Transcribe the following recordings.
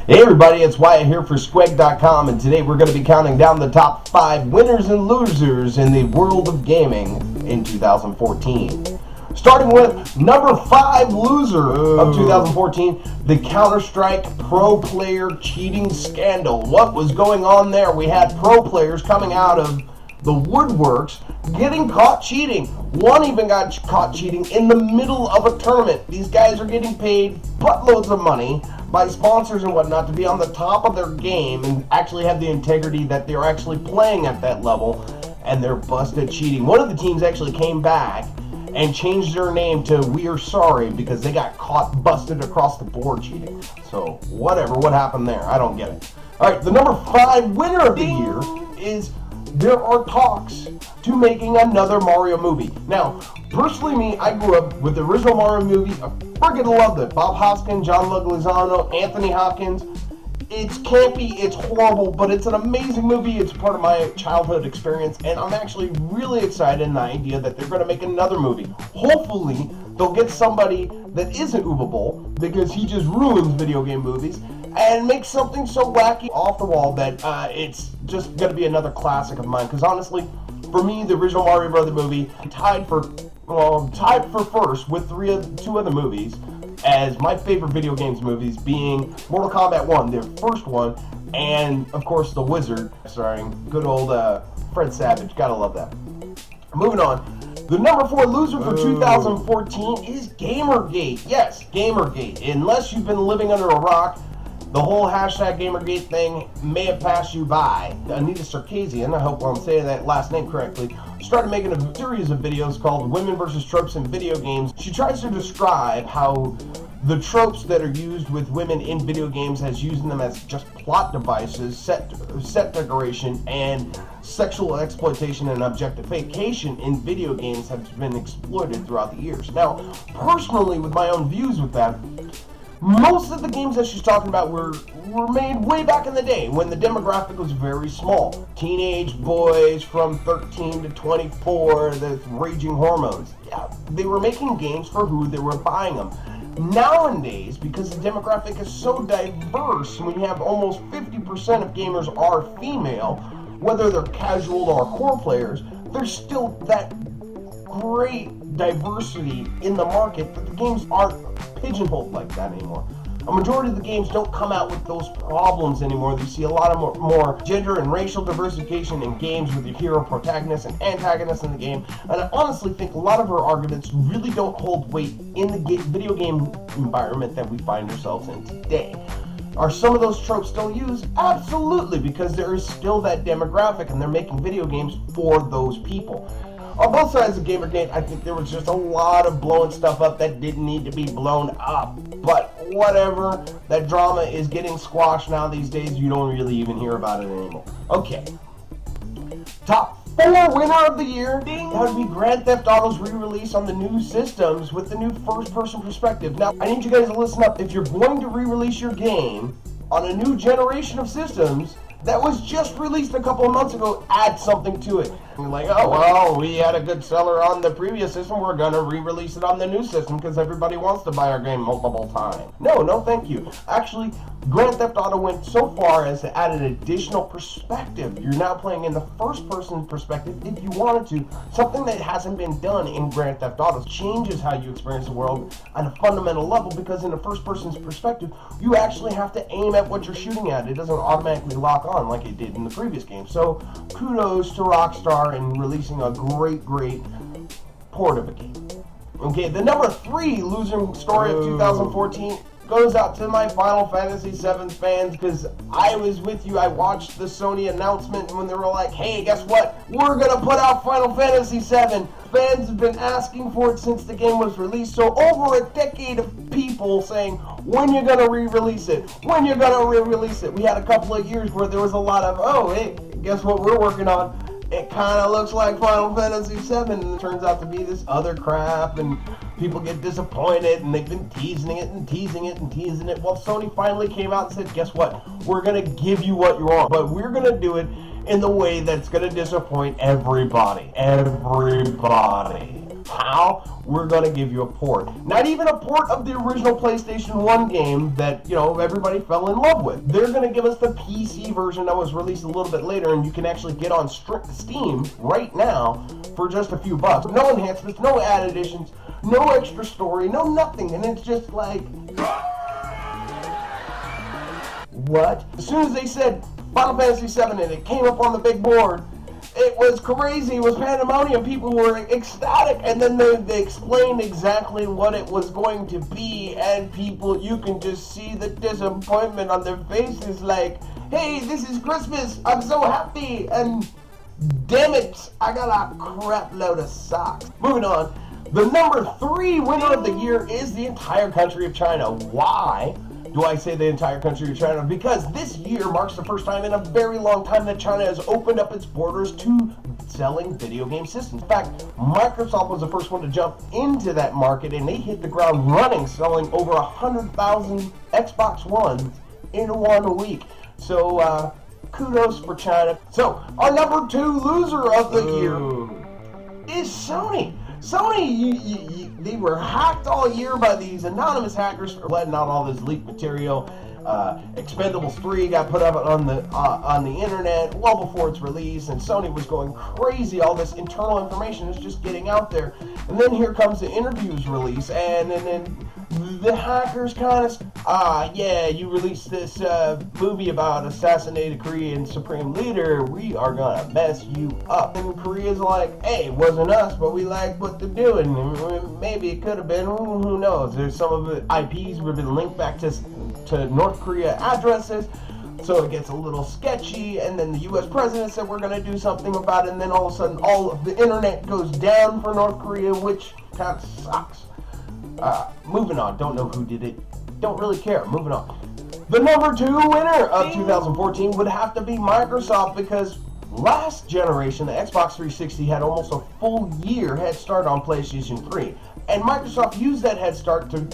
Hey everybody, it's Wyatt here for Skwegg.com, and today we're going to be counting down the top 5 winners and losers in the world of gaming in 2014. Starting with number 5 loser of 2014, the Counter-Strike pro player cheating scandal. What was going on there? We had pro players coming out of the woodworks getting caught cheating. One even got caught cheating in the middle of a tournament. These guys are getting paid buttloads of money by sponsors and whatnot to be on the top of their game and actually have the integrity that they're actually playing at that level, and they're busted cheating. One of the teams actually came back and changed their name to We're Sorry because they got caught busted across the board cheating. So whatever, what happened there? I don't get it. Alright, the number 5 winner of the year is there are talks to making another Mario movie. Now, personally me, I grew up with the original Mario movie. I freaking loved it. Bob Hoskins, John Leguizamo, Anthony Hopkins. It's campy, it's horrible, but it's an amazing movie. It's part of my childhood experience, and I'm actually really excited in the idea that they're going to make another movie. Hopefully, they'll get somebody that isn't Uwe because he just ruins video game movies, and make something so wacky off the wall that it's just going to be another classic of mine. Because honestly, for me, the original Mario Brothers movie tied for first with two other movies as my favorite video games movies, being Mortal Kombat 1, their first one, and of course The Wizard, starring good old Fred Savage. Gotta love that. Moving on, the number 4 loser for 2014 is Gamergate. Yes, Gamergate. Unless you've been living under a rock, the whole hashtag Gamergate thing may have passed you by. Anita Sarkeesian, I hope I'm saying that last name correctly, started making a series of videos called Women vs. Tropes in Video Games. She tries to describe how the tropes that are used with women in video games has using them as just plot devices, set decoration, and sexual exploitation and objectification in video games have been exploited throughout the years. Now, personally, with my own views with that, most of the games that she's talking about were made way back in the day when the demographic was very small. Teenage boys from 13 to 24, the raging hormones. Yeah, they were making games for who they were buying them. Nowadays, because the demographic is so diverse, when you have almost 50% of gamers are female, whether they're casual or core players, there's still that great diversity in the market that the games aren't pigeonholed like that anymore. A majority of the games don't come out with those problems anymore. You see a lot of more gender and racial diversification in games with your hero protagonists and antagonists in the game. And I honestly think a lot of her arguments really don't hold weight in the video game environment that we find ourselves in today. Are some of those tropes still used? Absolutely, because there is still that demographic and they're making video games for those people. On both sides of Gamergate, I think there was just a lot of blowing stuff up that didn't need to be blown up. But whatever, that drama is getting squashed now these days. You don't really even hear about it anymore. Okay. Top 4 winner of the year. That would be Grand Theft Auto's re-release on the new systems with the new first-person perspective. Now, I need you guys to listen up. If you're going to re-release your game on a new generation of systems that was just released a couple of months ago, add something to it. You're like, oh, well, we had a good seller on the previous system, we're going to re-release it on the new system because everybody wants to buy our game multiple times. No, thank you. Actually, Grand Theft Auto went so far as to add an additional perspective. You're now playing in the first-person perspective if you wanted to. Something that hasn't been done in Grand Theft Auto. Changes how you experience the world on a fundamental level, because in the first-person's perspective, you actually have to aim at what you're shooting at. It doesn't automatically lock on like it did in the previous game. So kudos to Rockstar in releasing a great port of a game. Okay, the number 3 losing story of 2014 goes out to my Final Fantasy VII fans, because I was with you. I watched the Sony announcement when they were like, hey, guess what? We're going to put out Final Fantasy VII. Fans have been asking for it since the game was released. So over a decade of people saying, when you're going to re-release it? When you're going to re-release it? We had a couple of years where there was a lot of, oh, hey, guess what we're working on? It kind of looks like Final Fantasy VII, and it turns out to be this other crap, and people get disappointed, and they've been teasing it and teasing it and teasing it. Well, Sony finally came out and said, guess what? We're going to give you what you want, but we're going to do it in the way that's going to disappoint everybody. Everybody. How? We're going to give you a port. Not even a port of the original PlayStation 1 game that, everybody fell in love with. They're going to give us the PC version that was released a little bit later, and you can actually get on Steam right now for just a few bucks. No enhancements, no add additions, no extra story, no nothing. And it's just like, what? As soon as they said Final Fantasy VII and it came up on the big board, it was crazy. It was pandemonium. People were ecstatic, and then they explained exactly what it was going to be, and people, you can just see the disappointment on their faces, like, hey, this is Christmas, I'm so happy, and damn it, I got a crap load of socks. Moving on, the number 3 winner of the year is the entire country of China. Why do I say the entire country of China? Because this year marks the first time in a very long time that China has opened up its borders to selling video game systems. In fact, Microsoft was the first one to jump into that market, and they hit the ground running, selling over 100,000 Xbox Ones in 1 week. So, kudos for China. So, our number 2 loser of the year is Sony. Sony, they were hacked all year by these anonymous hackers for letting out all this leaked material. Expendables 3 got put up on the internet well before its release, and Sony was going crazy. All this internal information is just getting out there. And then here comes the interviews release, and then the hackers kind of, yeah, you released this movie about assassinated Korean supreme leader, we are gonna mess you up. And Korea's like, hey, it wasn't us, but we like what they're doing. Maybe it could have been, who knows. There's some of the IPs have been linked back to North Korea addresses, so it gets a little sketchy. And then the US president said we're gonna do something about it, and then all of a sudden all of the internet goes down for North Korea, which kind of sucks. Moving on, don't know who did it, don't really care, moving on. The number 2 winner of 2014 would have to be Microsoft, because last generation, the Xbox 360 had almost a full year head start on PlayStation 3, and Microsoft used that head start to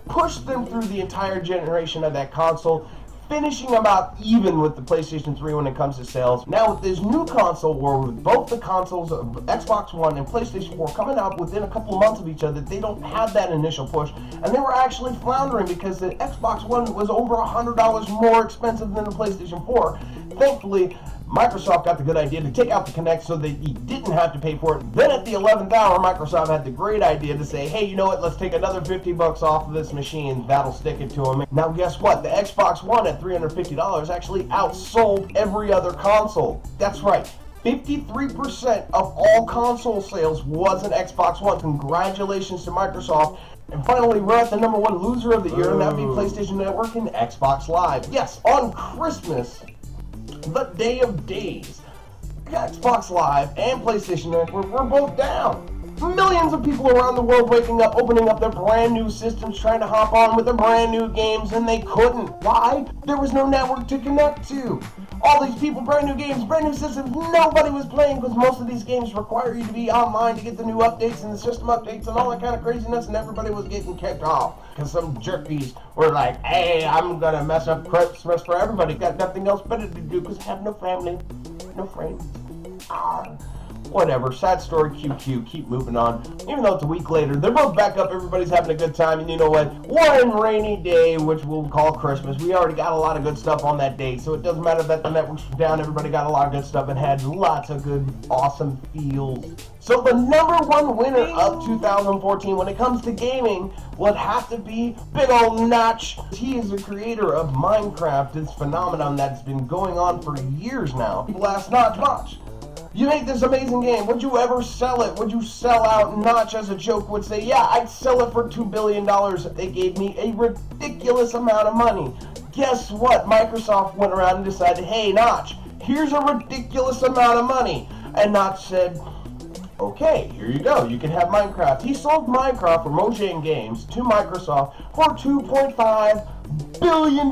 push them through the entire generation of that console, finishing about even with the PlayStation 3 when it comes to sales. Now with this new console, where with both the consoles of Xbox One and PlayStation 4 coming out within a couple of months of each other, they don't have that initial push, and they were actually floundering because the Xbox One was over $100 more expensive than the PlayStation 4. Thankfully, Microsoft got the good idea to take out the Kinect so that you didn't have to pay for it. Then at the 11th hour, Microsoft had the great idea to say, hey, you know what, let's take another $50 off of this machine. That'll stick it to them. Now guess what? The Xbox One at $350 actually outsold every other console. That's right. 53% of all console sales was an Xbox One. Congratulations to Microsoft. And finally, we're at the number 1 loser of the year, and that would be PlayStation Network and Xbox Live. Yes, on Christmas, the day of days, Xbox Live and PlayStation Network were both down. Millions of people around the world waking up, opening up their brand new systems, trying to hop on with their brand new games, and they couldn't. Why? There was no network to connect to. All these people, brand new games, brand new systems, nobody was playing, because most of these games require you to be online to get the new updates and the system updates and all that kind of craziness, and everybody was getting kicked off. Because some jerkies were like, hey, I'm gonna mess up Christmas for everybody. Got nothing else better to do because I have no family, no friends. Whatever, sad story, QQ, keep moving on. Even though it's a week later, they're both back up, everybody's having a good time, and you know what? One rainy day, which we'll call Christmas, we already got a lot of good stuff on that day, so it doesn't matter that the networks were down, everybody got a lot of good stuff and had lots of good, awesome feels. So the number 1 winner of 2014 when it comes to gaming would have to be big old Notch. He is the creator of Minecraft, this phenomenon that's been going on for years now. People ask Notch, you make this amazing game, would you ever sell it? Would you sell out? Notch, as a joke, would say, yeah, I'd sell it for $2 billion. They gave me a ridiculous amount of money. Guess what? Microsoft went around and decided, hey, Notch, here's a ridiculous amount of money. And Notch said, okay, here you go, you can have Minecraft. He sold Minecraft from Mojang Games to Microsoft for $2.5 billion.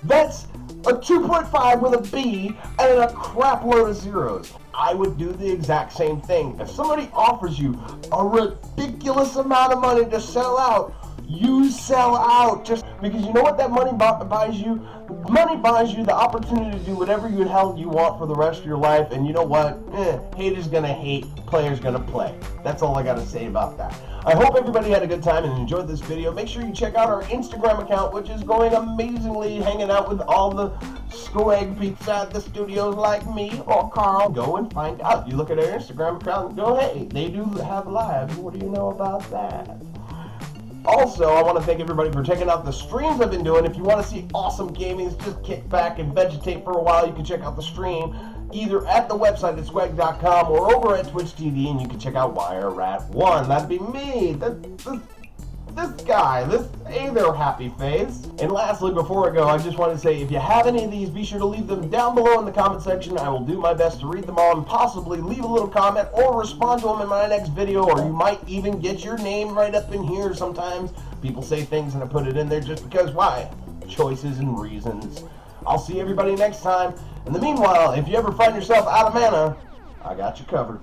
That's a 2.5 with a B and a crap load of zeros. I would do the exact same thing. If somebody offers you a ridiculous amount of money to sell out, you sell out. Just Because you know what that money buys you? Money buys you the opportunity to do whatever the hell you want for the rest of your life. And you know what? Haters gonna hate, players gonna play. That's all I gotta say about that. I hope everybody had a good time and enjoyed this video. Make sure you check out our Instagram account, which is going amazingly, hanging out with all the Skwegg peeps at the studios like me or Carl. Go and find out. You look at our Instagram account and go, hey, they do have lives. What do you know about that? Also, I want to thank everybody for checking out the streams I've been doing. If you want to see awesome gaming, just kick back and vegetate for a while. You can check out the stream either at the website at Skwegg.com or over at Twitch TV, and you can check out WireRat1. That'd be me. This guy, hey there, happy face. And lastly, before I go, I just want to say, if you have any of these, be sure to leave them down below in the comment section. I will do my best to read them all and possibly leave a little comment or respond to them in my next video, or you might even get your name right up in here. Sometimes people say things and I put it in there just because, why? Choices and reasons. I'll see everybody next time. In the meanwhile, if you ever find yourself out of mana, I got you covered.